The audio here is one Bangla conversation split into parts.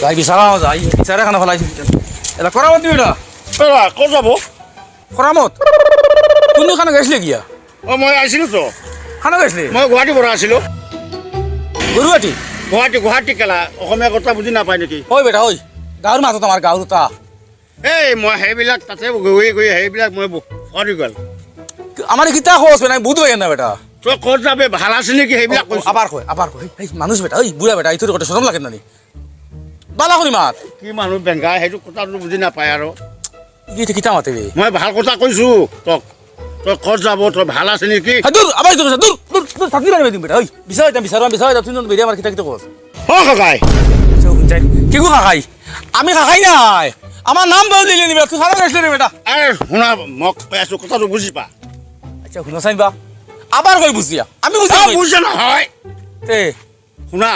যাই বিচাৰা যাই বিচাৰে খানা ফলাইছে এটা কৰামত দিবি এটা ক'ত যাব কৰামত কোনটো খানা গৈছিলে কিয়া মই আহিছিলোঁ তো খানা গৈছিলে মই গুৱাহাটীৰ পৰা আছিলোঁ গুৱাহাটী গুৱাহাটী কেলা অসমীয়া কথা বুজি নাপায় নেকি ঐ বেটা ঐ গাঁৱৰ মাজত আমাৰ গাঁৱৰ দুটা এই মই সেইবিলাক তাতে গৈ সেইবিলাক মই কৰি গ'ল আমাৰ কিতা খৰচ নাই বুধ হয় না বেটা তই ক'ত যাবি ভাল আছে নেকি সেইবিলাক কৈছোঁ আবাৰ কয় মানুহ বেটা ঐ বুঢ়া বেটা এইটোৰ কথা চৰম লাগে নানি বালা কৰি মাত কি মানুহ বেংগা সেইটো কথাটো বুজি নাপায় আৰু কিতা মাতিবি মই ভাল কথা কৈছোঁ তোক তই ক'ত যাব তই ভাল আছে নেকি দূৰ আবাৰ দূৰ দূৰ দূৰ দূৰ থাকি মাৰিবি দিম বেটা ঐ বিচাৰ তুমি বেৰিয়া মাৰ কিতা কিতা কছ কাকাই কি কো খাই আমি খাই নাই আমাৰ নাম বদলি নিবি তুই খানা গৈছিলি বেটা শুনা মই কৈ আছোঁ কথাটো বুজি পা আচ্ছা শুনা চাইবা আবাৰ কৈ বুজিয়া আমি বুজা নহয় তে শুনা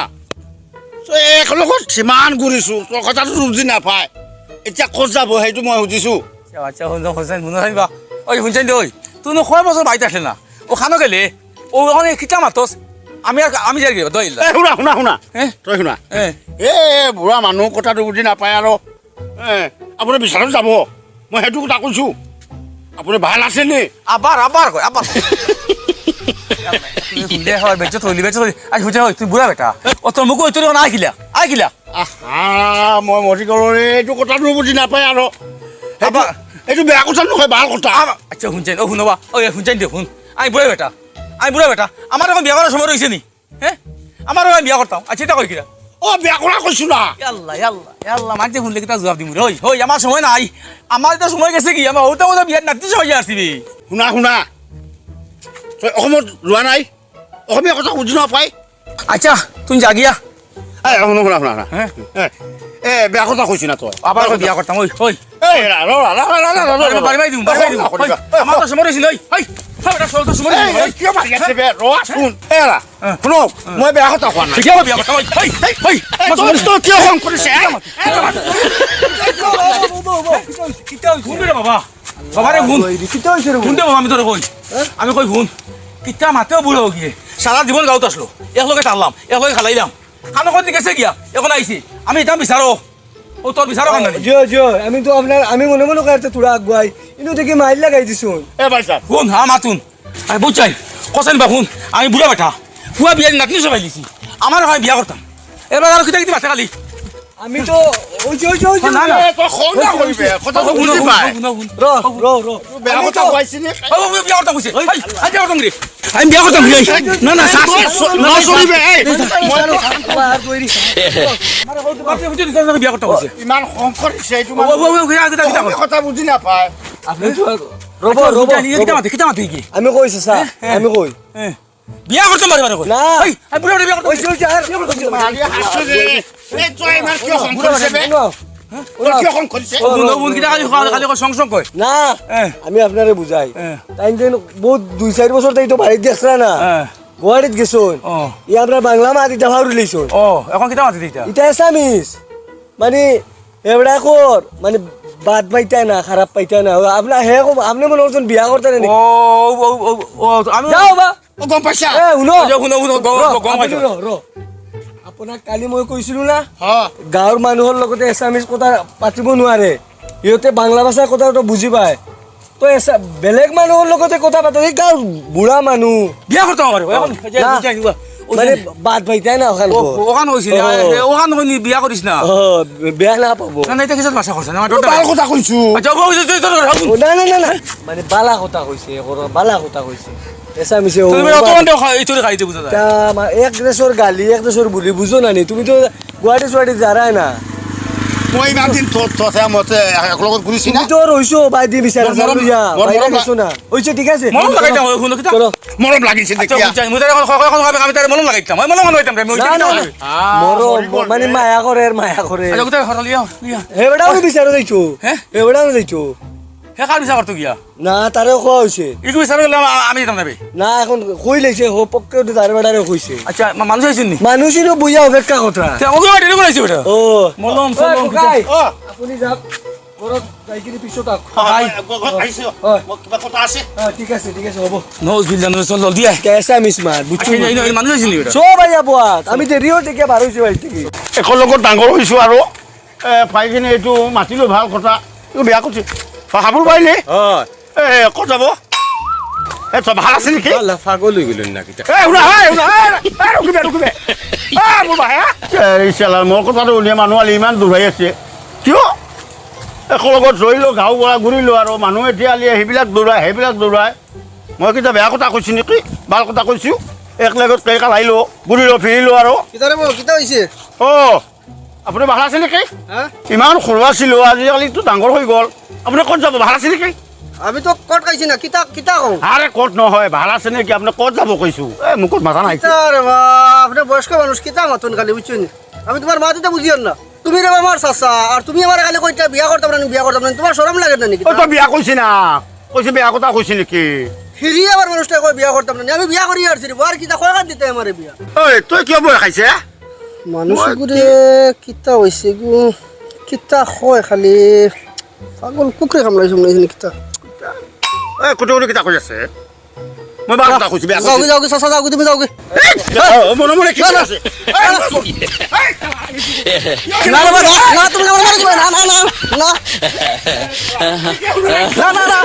তই একেলগত সিমান ঘূৰিছোঁ তোৰ কথাটো বুজি নাপায় এতিয়া ক'ত যাব সেইটো মই সুধিছোঁ আচ্ছা শুনা চাইবা ঐ শুনছেন দে ঐ তুই খোৱা বছৰ বাইত আসলে না ও খানো গেলে ও ওখানে কিতা মাতস আমি যাই গেল দই শুনা তই শুনা বুঢ়া মানুহ কথাটো বুজি নাপায় আৰু আপুনি বিচাৰত যাব মই সেইটো কথা কৈছোঁ আপুনি ভাল আছে নে আবাৰ কয় তুই বুঢ়া বেটা ও তোর মুখ তোর আইকিলা মই মৰি গ'লো এইটো কথাটো বুজি নাপায় আৰু এইটো বেয়া কথা নহয় ভাল কথা আচ্ছা শুনছেন ও শুনবা ও শুনছেন দে শুন আমি বুঢ়া বেটা আমার এখন বিয়া করার সময় রয়েছে নি হ্যাঁ আমার আমি বিয়া করতাম আচ্ছা এটা কই কিরা বেয়া কথা কৈছোঁ না আল্লাহ মাঝে শুনলে কিতা জবাব দিম রে ওই আমার সময় নাই আমার এটা সময় গেছে কি আমার ওটা ওটা বিয়ার নাতি সময় আসবি শুনা তই অসমত লোৱা নাই অসমীয়া কথা বুজি নাপায় আচ্ছা তুই জাগিয়া শুনা বেয়া কথা কৈছোঁ না তই আবার বিয়া করতাম ওই বাড়ি দিম আমার তো সময় রয়েছিল মই বেয়া কথা কোৱা নাই বিয়া করতাম কিয় খং কৰিছে বাবা বাবারে ভুন ভুন দে বাবা আমি তোর কই আমি কই ভুন কিতা মাতেও বুড়ো গিয়ে সারা জীবন গাঁত আসলো একলগে টানলাম একলগে খালাইলাম খানো কত গেছে গিয়া এখন আইছি আমি এটা বিচারো ও তোর বিচারো কেন আমি তো আপনার আমি মনে মনে করতে তোরা আগুয়াই কিন্তু দেখি মাইল লাগাই দিছুন ভাই সাহেব শুন হ্যাঁ মাতুন আরে বুঝছাই কছেন বা শুন আমি বুড়া বেটা ফুয়া বিয়ার নাতনি সবাই দিছি আমার হয় বিয়া করতাম এবার আর কিতা কিতা মাথা খালি আমি তো ওই না না তই খং না কৰিবি কথাটো বুজি পায় র বেয়া কথা কৈছি নে বিয়া করতাম কইছে আজ করতাম রে আমি বিয়া করতাম রে না না নচলিবি বিয়া করতাম কইছে ইমান খং কৰিছে এইটো কথা বুজি নাপায় আপনি তো রব কিতা মাথা কি আমি কইছে স্যার আমি কই বিয়া করতাম বারে কই না আমি বুড়া বিয়া করতাম না আমি আপনারে বুঝাই তাই বহুত 2-4 বছর তাই তো বাড়িতে দেখছ না গুয়াহাটিত গেছুন ই আমরা বাংলা মাটি দেখা উঠলেছুন এখন কিতা মাতি দিতা এটা এসামিস মানে এবড়া কর মানে বাদ পাইতা না খারাপ পাইতা না আপনা হে আপনি মনে করছেন বিয়া করতে না আমি যাও বা গম পাইছা শুনো গম পাইছো আপোনাক কালি মই কৈছিলো না গাঁৱৰ মানুহৰ লগতে এছামিজ কথা পাতিব নোৱাৰে ইহঁতে বাংলা ভাষাৰ কথাটো বুজি পায় তো বেলেগ মানুহৰ লগতে কথা পাতে এই গাঁৱৰ বুঢ়া মানুহ বিয়া করতাম মানে বাদ পাইতাই না ওখান হয়েছিল ওখান হয়নি বিয়া করিস না বেয়া নাপাব না এটা কিছু ভাষা করছে না ভাল কথা কৈছো না মানে বালা কথা কৈছে বালা কথা কৈছে এছামিছে এক দেশৰ গালি এক দেশৰ বুলি বুঝো না নি তুমি তো গুৱাহাটী যাৰাই না মই ইমান দিন মতে লগত ঘূৰিছি না তো ৰৈছো বাই দি বিচাৰ না হৈছে ঠিক আছে মৰম লাগিছে মানে মায়া কৰে সেইবেটাও বিচাৰো যাইছো সেইবেটাও যাইছো না তাৰে খোৱা হৈছে আমি না এখন কই লৈছে পক্কে তাৰে বেটাৰে কৈছে আচ্ছা মানুষ আইছেন নি মানুষ বুঝা অপেক্ষা কথা ও আপুনি যাওক ঘৰত যাই কিনে পিছত আহ আহিছোঁ হয়। মোৰ কিবা কথা আছে ঠিক আছে হ'ব নজ বিল জানো চল জলদি আয় এছামিছ মাৰ বুজছো মানুহ আছিল নেকি চব আইয়া পোৱাত আমি দেৰিও তেতিয়া বাৰ হৈছোঁ বাড়ি থেকে একৰ লগত ডাঙৰ হৈছোঁ আৰু পাইকিনে এইটো মাতিলোঁ ভাল কথা এইটো বেয়া কৰিছে হাবুৰ পাৰিলে ক'ত যাব চব ভাল আছে নেকি পাগল হৈ গ'লো না কিতা মোৰ কথাটো উলিয়াই মানুহ আলি ইমান দূৰ হৈ আছে কিয় একৰ লগত জৰিলোঁ গাঁও গৰা ঘূৰিলোঁ আৰু মানুহ এতিয়া আলি সেইবিলাক দৌৰাই মই কিটা বেয়া কথা কৈছোঁ নেকি ভাল কথা কৈছোঁ একলেগত কেইকাল আহিলোঁ ঘূৰিলোঁ ফিৰিলোঁ আৰু কিতা হৈছে অঁ আপুনি ভাল আছে নেকি ইমান সৰু আছিলোঁ আজিকালিতো ডাঙৰ হৈ গ'ল আপুনি ক'ত যাব ভাল আছে নেকি আমি তো কট খাইছি না কিতা কওঁ আরে ক'ত নহয় ভাল আছে নেকি আপুনি ক'ত যাব কৈছোঁ মোক ক'ত মাথা নাই আপনি বয়স্ক মানুষ কিতা মতন খালি বুঝছেন আমি তোমার মা দিতে বুঝিও না তুমি রে আমার চাচা আর তুমি আমার খালি কইটা বিয়া করতাম না তোমার শরম লাগে না নাকি তই বিয়া কৈছি না কৈছে বেয়া কথা কৈছে নেকি হিরি আবার মানুষটা কই বিয়া করতাম না আমি বিয়া করি আসছি আর কিতা কয় কাট দিতে আমারে বিয়া ঐ তই কিয় বয় খাইছে মানুষ গুরে কিতা হইছে গো কিতা কয় খালি পাগল কুকুরে কামলাইছো মনে কিতা কোটি কিতা কৈ আছে মই ভাল কথা কৈছোঁ বেয়া কৈছোঁ যাওগে চাচা যাওগে তুমি যাওগে মনে মনে কি আছে না না না তুমি আমার মারি দিবে না না না না না না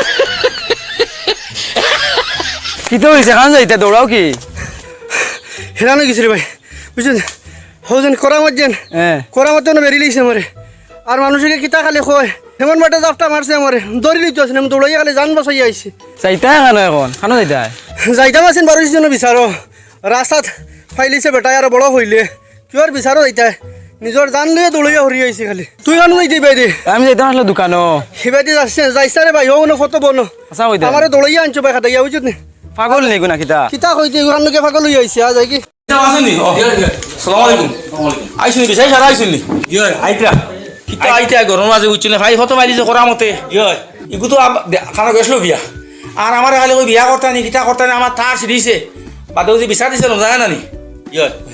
কিতো হইছে খান যাইতে দৌড়াও কি হেরানো গেছি রে ভাই বুঝছেন হৌজন করামত না বেরিয়ে লিখছে আমারে আর মানুষকে কিতা খালি কয় হেমন বাটে জাপটা মারছে আমারে দৌড়ি লিখতে আসেন আমি দৌড়াইয়া খালি জান বাঁচাই আইছি যাইতা খানো এখন খানো যাইতা যাইতাম আছেন বারো জন বিচারো রাস্তাত ফাইলিছে বেটাই আর বড় হইলে কিয়র বিচারো যাইতা নিজর জান লিয়ে দৌড়াইয়া হরি আইছি খালি তুই কানো যাইতে বাইরে আমি যাইতাম আসলে দোকানো হিবাইতে যাচ্ছে যাইছা রে ভাই হো না ফটো বনো আচ্ছা হইতা আমারে দৌড়াইয়া আনছো ভাই খাটাইয়া বুঝছেন পাগল নেই না কিতা কিতা কইতে ওখানকে পাগল হই আইছি আজ কি আসেনি সালাম আলাইকুম আইসুনি বিচাই সারা আইসুনি আইতা কিতা আইতা গরম মাঝে উঠছিল ভাই ফটো মারিছে করা মতে ইগু তো খানা গেছিল বিয়া আর আমার খালি ওই বিয়া করতে নি কিতা করতে আমার থার সিরিছে বাদে যে বিচার দিছে জানা না নি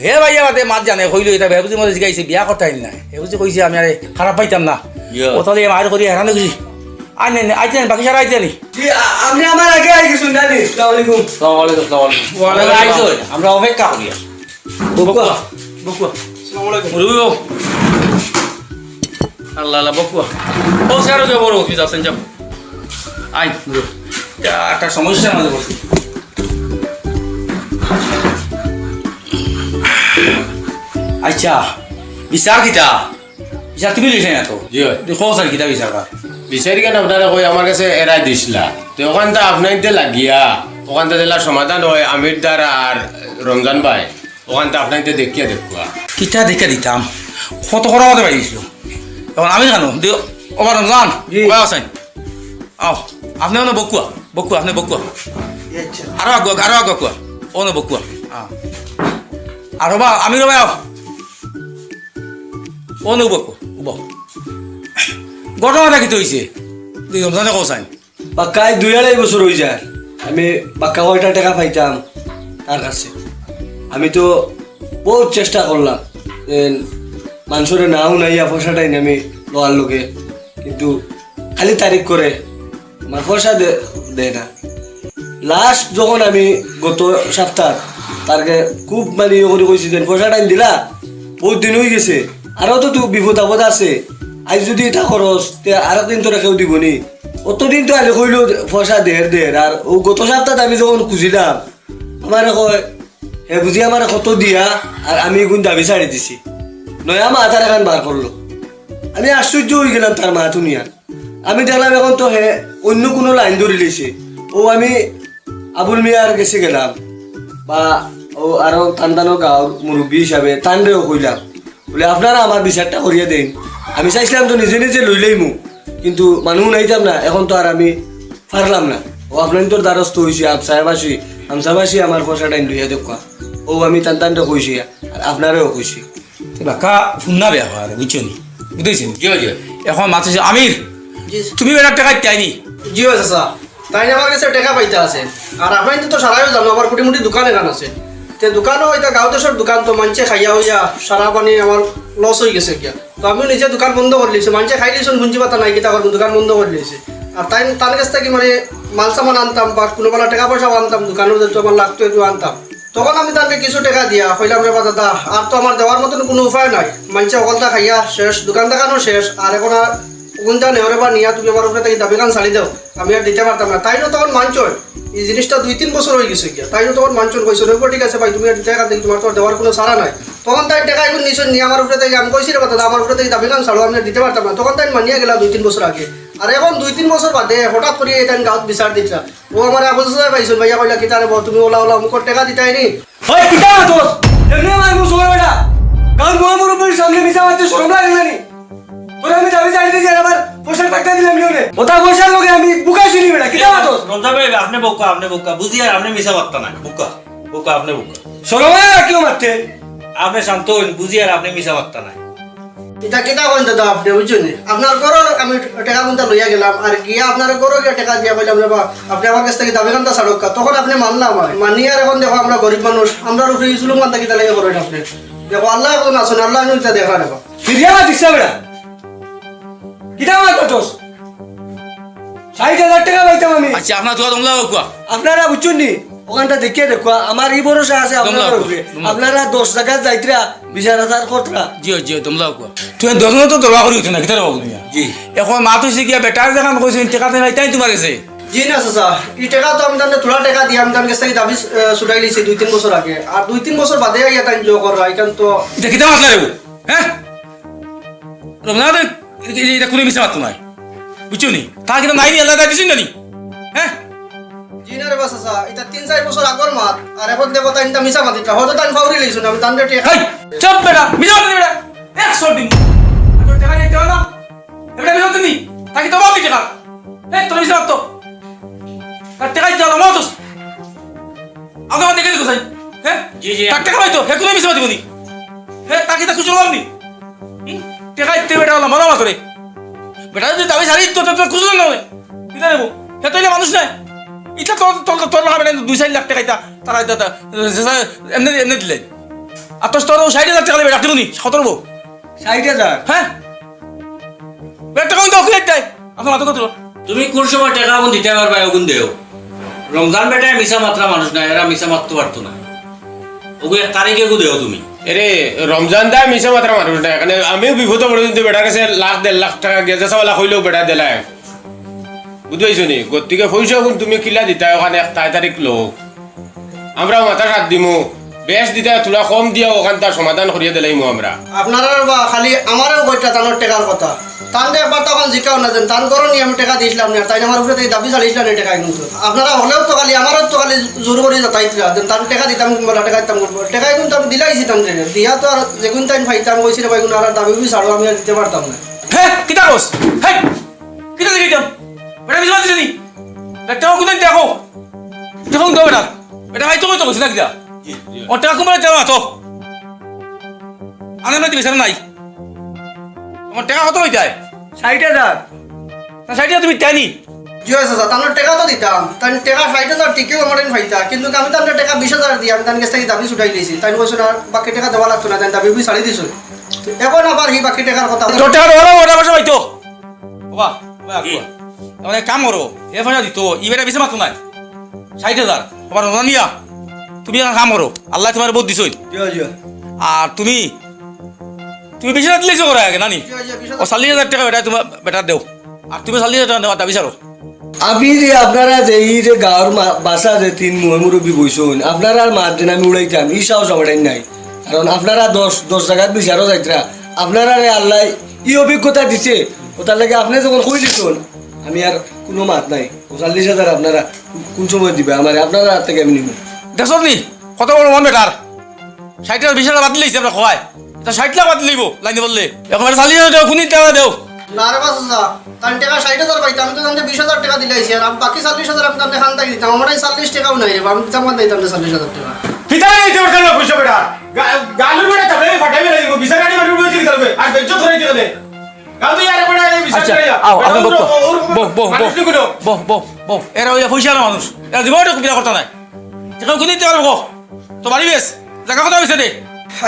হে ভাইয়া বাদে মাত জানে কইলো এটা ভেবুজি মধ্যে জিগাইছে বিয়া করতে না হেবুজি কইছে আমি আর খারাপ পাইতাম না ও তাহলে মায়ের করি হেরানো গেছি আই নাই আইতে বাকি সারা আইতে নি আপনি আমার আগে আই গেছুন নানি আসসালামু আলাইকুম ওয়ালাইকুম আইছো আমরা অপেক্ষা করি বকুয়া আসসালামু আলাইকুম রুবিও আল্লাহ আল্লাহ বকুয়া ও স্যার কে বড় অফিস আছেন যাব আই একটা সমস্যা আমাদের বসে আচ্ছা বিচার কিতা বিচার তুমি লিখে না তো জি হয় দেখো স্যার কিতা বিচার কর বিচারি কেন আপনারা কই আমার কাছে এরাই দিছিলা তো ওখানটা আপনাইতে লাগিয়া ওখানটা জেলার সমাধান হয় আমির দ্বার আর রমজান ভাই ওখানটা আপনাইতে দেখিয়া দেখুয়া কিতা দেখে দিতাম কত করা মতো পাইছিল এখন আমি জানো দিও ওবার রমজান ওয়া আছেন আও আপনি ওনো বকুয়া আপনি বকুয়া আরো আগুয়া ওনো বকুয়া আর রবা আমি রবা আও ওনো বকুয়া উব ঘটনাটা কি হয়েছে তুই রমজানে কৌসাইন বাক্কায় 2.5 বছর হয়ে যায় আমি বাক্কা কয়টা টাকা পাইতাম তার কাছে আমি তো বহুত চেষ্টা করলাম মানুষের নাও নাইয়া পয়সাটাই আমি লোয়ার লোকে কিন্তু খালি তারিখ করে আমার পয়সা দেয় না লাস্ট যখন আমি গত সপ্তাহ তারকে খুব মানে ইয়ে করে কইছি যে পয়সাটা দিলা বহুত দিন হয়ে গেছে আরও তো বিপদ আপদ আছে আজ যদি এটা খরচ তে আর একদিন তো কেউ দিব নি অতদিন তো আলে কইলো পয়সা দের আর ও গত সপ্তাহ আমি যখন খুঁজিলাম আমার কয় হে বুঝি আমার কত দিয়া আর আমি গুণ দাবি ছাড়ি দিছি নয়া মা তার এখন বার করলো আমি আশ্চর্য হয়ে গেলাম তার মা তুনিয়া আমি দেখলাম এখন তো হে অন্য কোনো লাইন ধরে লিছে ও আমি আবুল মিয়ার গেছে গেলাম বা ও আরো টানটানো গাঁৱৰ মুরব্বী হিসাবে টানরেও কইলাম বলে আপনারা আমার বিচারটা করিয়ে দেন আমি চাইছিলাম তো নিজে নিজে লইলেই মু কিন্তু মানুষ নাইতাম না এখন তো আর আমি পারলাম না ও আপনার তোর দ্বারস্থ হয়েছি আমসাবাসী আমার পয়সাটা লইয়া দেখা ও আমি টানটানটা কইছি আর আপনারাও কইছি বাক্কা শুননা বেয়া হয় বুঝছো নি বুঝেছেন এখন মাথা আমির তুমি বেড়ার টাকা চাইনি জি চাচা তাই আমার কাছে টাকা পাইতে আছে আর আপনি তো সারাইও জানো আমার কোটি মুটি দোকান এখান আছে তে দোকানও এটা গাঁও দেশের দোকান তো মানছে খাইয়া হইয়া সারা পানি আমার লস হয়ে গেছে কিয়া তো আমিও নিজে দোকান বন্ধ করে লিছি, মানুষে খাই লিছুন বুঝি পাতা নাই কিতা করবো, দোকান বন্ধ করে লিছি। আর তাই তার কাছ থেকে মানে মাল সামান আনতাম বা কোনো বেলা টাকা পয়সাও আনতাম, দোকানেও যেহেতু আমার লাগতো একটু আনতাম। তখন আমি তাকে কিছু টাকা দিয়া কইলাম রে বা দাদা আর তো আমার দেওয়ার মতন কোনো উপায় নাই, মানুষে অকলটা খাইয়া শেষ, দোকান দেখানো শেষ, আর এখন আর কোনটা নেওয়ারে বা নিয়া তুমি আমার উপরে থেকে দাবি কান ছাড়ি দাও, আমি আর দিতে পারতাম না। তাইও তখন মানছন এই জিনিসটা 2-3 বছর হয়ে গেছে গিয়া, তাইও তখন মানছন কইছো রইব ঠিক আছে ভাই তুমি আর দিতে কান তোমার তো দেওয়ার কোনো সারা নাই। তখন তাই টাকা এখন নিছন নিয়ে আমার উপরে থেকে আমি কইছি রে বা দাদা আমার উপরে থেকে দাবি কান ছাড়ো, আমি আর দিতে পারতাম না। তখন তাই মানিয়া গেলা 2-3 বছর আগে। আর এখন 2-3 বছর বাদে হঠাৎ করে তাই গাঁত বিচার দিচ্ছা, ও আমার আবুল সাহেব পাইছেন ভাইয়া কইলা কিতা রে তুমি ওলা ওলা মুখর টাকা দিতাই নি। হয় কিতা দোষ এমনি মারবো সবাই বেটা, কারণ মোহাম্মদ রব্বির সামনে মিশা মারতে শরম লাগে না নি? তোরা আমি দাবি চাই দিয়েছি আর আমার পয়সার টাকা দিলাম নিয়ে ওটা পয়সার লোকে আমি বুকা শুনি বেটা, কিতা দোষ? রমজান ভাই আপনি বোকা বুঝি আর আপনি মিশা মারতা না, বোকা আপনি বোকা, শরম লাগে না কেউ মারতে? আপনি শান্ত হইন, বুঝি আর আপনি মিশা মারতা না। এটা কিতা কইন দাদা আপনি বুঝছেন, আপনার ঘরও আমি টাকা গুনটা লইয়া গেলাম আর গিয়া আপনার ঘরও গিয়া টাকা দিয়া কইলাম রে বা আপনি আমার কাছ থেকে দাবি কানটা ছাড়ুক, তখন আপনি মানলাম মানি। আর এখন দেখো আমরা গরিব মানুষ, আমরা উপরে জুলুম কানটা কিতা লাগে করেন আপনি, দেখো আল্লাহ এখন আছেন, আল্লাহ এটা দেখা দেখো ফিরিয়া দিছা বেটা, কিতা মারতো দোষ? 60,000 টাকা পাইতাম আমি। আচ্ছা আপনার তোরা তোমরা কোয়া আপনারা বুঝছেন নি ওখানটা দেখিয়ে দেখো, আমার এই ভরসা আছে আপনারা উপরে। আপনারা 10 টাকা যাইতরা 20,000 খরচা। জিও তোমরা কোয়া তুই দোকান তো দরকার করি উঠে না কিতা বাবু তুমি জি এখন মা তুই গিয়া বেটার দেখান কইছিস টাকা দেখাই তাই তোমার কাছে জি না চাচা, এই টাকা তো আমি তাহলে তোলা টাকা দিয়ে আমি তার কাছ থেকে দাবি ছুটাই লিছি 2-3 বছর আগে, আর 2-3 বছর বাদে আইয়া তাই জো করা এখান তো এটা কিতা মাতলা রে হ্যাঁ রমজান এটা কোনো মিশা মাত্র নাই বুঝছো নি তা কিনা নাই নি আল্লাহ দিছিস না নি হ্যাঁ জি না রে বা চাচা, এটা 3-4 বছর আগর মাত, আর এখন দেখো তাই মিশা মাতিটা হয়তো তাই ফাউরি লইছো না, আমি তান টাকা হাই চুপ বেটা মিশা মাত্র বেটা 100 দিন তোর টাকা নিতে না এটা মিশা মাত্র নি তাকে তো বাকি টাকা তোর মিশা মাত্র তার টাকা দিতে হলো মত আগে দেখে দিও সাই হ্যাঁ জি তার টাকা পাইতো হে কোনো মিশা মাতিবনি হ্যাঁ তাকে তা খুশি হলাম নি টাকা দিতে বেটা হলো মজা মাত্র রে বেটা যদি দাবি ছাড়ি তো খুশি হলো না কিতা দেবো হে তো মানুষ নাই এটা তোর লাগাবে না 2-4 লাখ টাকা এটা তারা এমনি দিলে আর তোর 60,000 টাকা দেবে রাখতে নি 17 60,000 হ্যাঁ বেটা কোন তো অকুলেট দেয় আপনার মাথা কত তুমি কোন সময় টাকা আগুন দিতে পারবা আগুন দেও। রমজান বেটায় মিশা মাত্রা মানুষ না, এরা মিশা মারতে পারতো না, ওগু 1 তারিখে গু দেও তুমি। এরে রমজান দা মিশা মাত্রা মানুষ না, এখানে আমিও বিপদ পড়ে কিন্তু বেটার কাছে 1.5 লাখ টাকা গেজা চাওয়ালা হইলেও বেটা দিলায় বুঝতে নি গতিকে পয়সা গুণ তুমি কিলা দিতা ওখানে 1 তারিখ লোক আমরা মাথা সাত দিমু বেশ দিতা তোরা কম দিয়া ওখান তার সমাধান করিয়া দিলাইমু আমরা। আপনারা বা খালি আমারও কইটা তানোর টাকার কথা, তান একবার তখন জিকাও না দেন, তান করো নি আমি টাকা দিয়েছিলাম না, তাই আমার উপরে থেকে দাবি চালিয়েছিলাম এই টাকা কিন্তু আপনারা হলেও তো খালি আমারও তো খালি জোর করে যাতাইছিলাম দেন, তার টাকা দিতাম বলা টাকা দিতাম টাকা কিন্তু আমি দিলাইছি তান দিয়া তো আর যেগুন তাই ফাইতাম কইছি রে ভাই আর দাবি বি ছাড়ো আমি আর দিতে পারতাম না। হ্যাঁ কিতা কোস হ্যাঁ কিতা দিতাম বেটা বিজমা দিছিস নি বেটা কোন দেখো দেখুন তো বেটা বেটা ভাই তো কইতো কইছ না কিতা ও টাকা কমলে দেওয়া তো আনে না দিবি স্যার নাই আমার টাকা কত হইতায় 60,000 না 60,000 তুমি টানি জি আছে স্যার, তানোর টাকা তো দিতাম, তাই টাকা 60,000 টিকেও আমার ফাইতা, কিন্তু আমি তার টাকা 20,000 দিয়ে আমি তার কাছ থেকে দাবি ছুটাই দিয়েছি, তাই কইছো না বাকি টাকা দেওয়া লাগতো না, তাই দাবি বি ছাড়ি দিছো, এখন আবার এই বাকি টাকার কথা তোর টাকা দেওয়া ওটা বসে হইতো বাবা মানে কাম করো এ পয়সা দিত ইবেটা বেশি মাত্র নাই 60,000 তোমার নিয়া তুমি এখন কাম করো আল্লাহ তোমার বহুত দিছই আর তুমি বেশি না দিলেছো করে আগে নানি ও 40,000 টাকা বেটা তোমার বেটার দেও আর তুমি 40,000 টাকা নেওয়া দাবি ছাড়ো। আমি যে আপনারা যে এই যে গাঁর বাসা যে 3 মুরব্বী বইছেন আপনারা আর মার দিন আমি উড়াইতাম এই সাহস আমার নাই, কারণ আপনারা 10 জায়গায় বিচারও যাইতরা আপনারা আল্লাহ ই অভিজ্ঞতা দিছে ওটার লাগে আপনি যখন কই দিছেন আমি আর কোনো মাত নাই। 40,000 আপনারা কোন সময় দিবে আমার আপনারা হাত থেকে আমি নিব দেখো নি কত বড় মন বেটার 60,000 20,000 বাদ দিলেছি আমরা খোয়াই এটা 60 লাখ বাদ দিলিব লাইনে বললে এখন 40,000 টাকা খুনি টাকা দেও না রে বাস তার টাকা 60,000 পাইতাম, আমি তো তাহলে 20,000 টাকা দিলাইছি আর বাকি 40,000 আমি তাহলে খান তাই দিতাম, আমার 40 টাকাও নাই রে, আমি দিতাম না দিতাম 40,000 টাকা কিতা এইতে ওর কাছে পয়সা বেটা গালু বেটা তবে ফাটাইবে না দিব বিসা গাড়ি মারি উড়ে দিতে হবে আর বেজ্জত হয়ে দিতে হবে গাল তো ইয়ারে বেটা এই বিসা গাড়ি আও আপনি বহ এরা ওই পয়সা না মানুষ এরা জীবনটা বিয়া করতে নাই যেখানে খুনি দিতে পারবো তো বাড়ি বেশ জায়গা কথা হয়েছে দে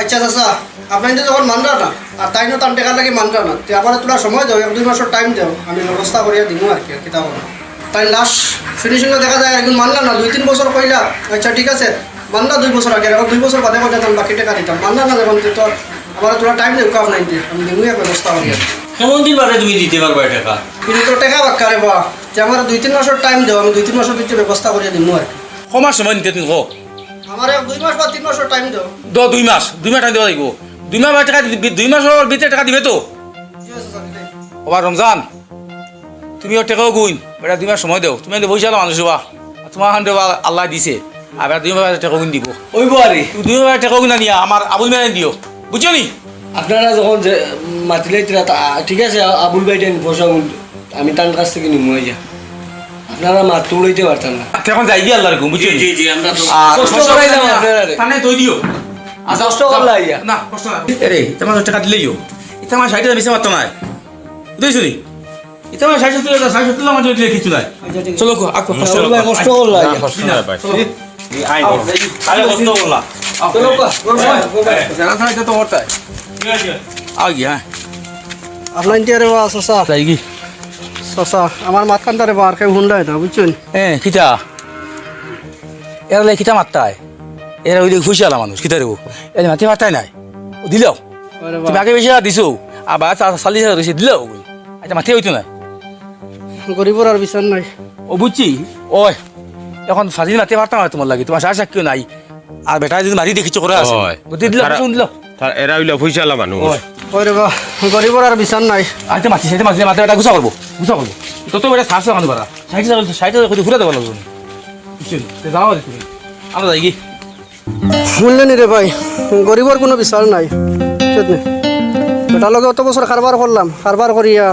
আচ্ছা চাচা আপনি তো যখন মানরা না আর তাই না তার টাকার লাগে মানরা না তো আবার তোলা সময় দাও 1-2 মাসের টাইম দাও আমি ব্যবস্থা করিয়া দিব আর কি কিতাব তাই লাস্ট ফিনিশিংয়ে দেখা যায় একদিন মানলা না 2-3 বছর কইলা আচ্ছা ঠিক আছে মানলা 2 বছর আগে এখন 2 বছর বাদে বাদে বাকি টাকা দিতাম মানলা না যখন তো আবার তোলা টাইম দেব কাপ নাই দিয়ে আমি দিব ব্যবস্থা করিয়া কেমন দিন বাদে তুমি দিতে পারবা এই টাকা কিন্তু তো টাকা বাক্কারে বা যে আমার 2-3 মাসের টাইম দাও আমি 2-3 মাসের ভিতরে ব্যবস্থা করিয়া দিব আর কি সমাজ সময় নিতে তুমি হোক আমার 2 মাস বা 3 মাসের টাইম দাও 2 মাস টাইম দেওয়া লাগিব 2 মাস টাকা 2 মাসের ভিতরে টাকা দিবে তো ঠিক আছে চাচা বিদায়। ওবার রমজান তুমি ওর টাকাও গুণ বেটা 2 মাস সময় দেও তুমি এনে বসে মানুষ হবা তোমার হান দেবা আল্লাহ দিছে আর 2 মাস টাকা গুণ দিব ওই বাড়ি 2 মাস টাকা গুণ নিয়া আমার আবুল মেরে দিও বুঝছো নি আপনারা যখন যে মাতিলে ঠিক আছে আবুল ভাইটেন পয়সা আমি তার কাছ থেকে নিমু যা আপনারা মাত্র লইতে পারতাম না এখন যাই গিয়ে আল্লাহর ঘুম বুঝছো নি জি আমরা তো আর কষ্ট করাইলাম আপনারা তানে তুই দিও আচ্ছা কষ্ট করলা ইয়া না কষ্ট না এরে তোমার টাকা দিলেইও এটা আমার 60 টাকা বেশি মাত্র নাই বুঝছো নি এটা আমার 60 টাকা আমার দিলে কিছু নাই চলো আকো কষ্ট আবুল ভাই কষ্ট করলা ইয়া কষ্ট নাই ভাই আই আরে কষ্ট করলা চলো জানা থাকে তো করতে আ গিয়া আপনার ইন্টিয়ারে বা চাচা যাই গি চাচা আমার মাত কান্দারে বা আর কেউ হুন্ডায় না বুঝছেন কিতা এরা লাই কিতা মাত্তায় এরা ওই ফুসি আলা মানুষ কিতা রেবো এর মাতি মাত্তায় নাই দিলেও তুমি আগে বেশি দিছো আবার 40,000 দিছে দিলেও আচ্ছা মাতি হইতো না গরিবর আর বিচার নাই ও বুঝছি ওই এখন ফাজিল মাতি পারতাম না তোমার লাগে তোমার সাহস কেউ নাই আর বেটা যদি মারি দেখি চোখে আছে হয়। বুদ্ধি দিল দিল তার এরা হইলো পয়সাওয়ালা মানুষ ওরে বা গরিবর আর বিচার নাই আচ্ছা মাতি সেটা মাতি মাথা বেটা গুছা করবো তত বেটা সাহস কান করা 60,000 করে ঘুরে দেবো লাগবে বুঝছেন যাও তুমি আমরা যাই কি শুনলেনি রে ভাই গরিবর কোনো বিচার নাই বুঝছেন বেটার লগে অত বছর কারবার করলাম কারবার করিয়া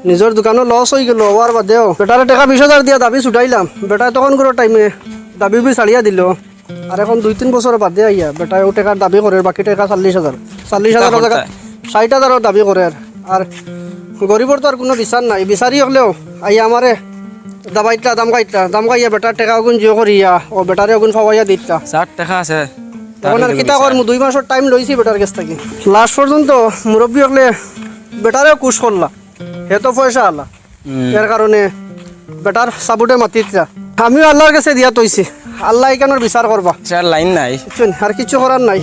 নিজের দোকানও লস হয়ে গেল হওয়ার বাদেও বেটারে টাকা 20,000 দিয়া দাবি ছুটাইলাম বেটায় তখন কোনো টাইমে দাবি বি ছাড়িয়া দিল আর এখন 2-3 বছর বাদে আইয়া বেটায় ও টাকার দাবি করে বাকি টাকা 40,000 জায়গা 60,000 দাবি করে আর গরিবর তো আর কোনো বিচার নাই বিচারি হলেও আইয়া আমারে দাম গাইয়া বেটার টাকা অগুন জিও করিয়া ও বেটারে অগুন ফাওয়াইয়া দিতা 60 টাকা আছে তখন আর কিতা করমু 2 মাসের টাইম লইছি বেটার কাছ থেকে লাস্ট পর্যন্ত মুরব্বী হলে বেটারেও কুশ করলা হে তো পয়সা আলা এর কারণে বেটার সাবুটে মাতিতা আমিও আল্লাহর কাছে দিয়া তৈছি আল্লাহ এখানোর বিচার করবা স্যার লাইন নাই বুঝছেন আর কিছু করার নাই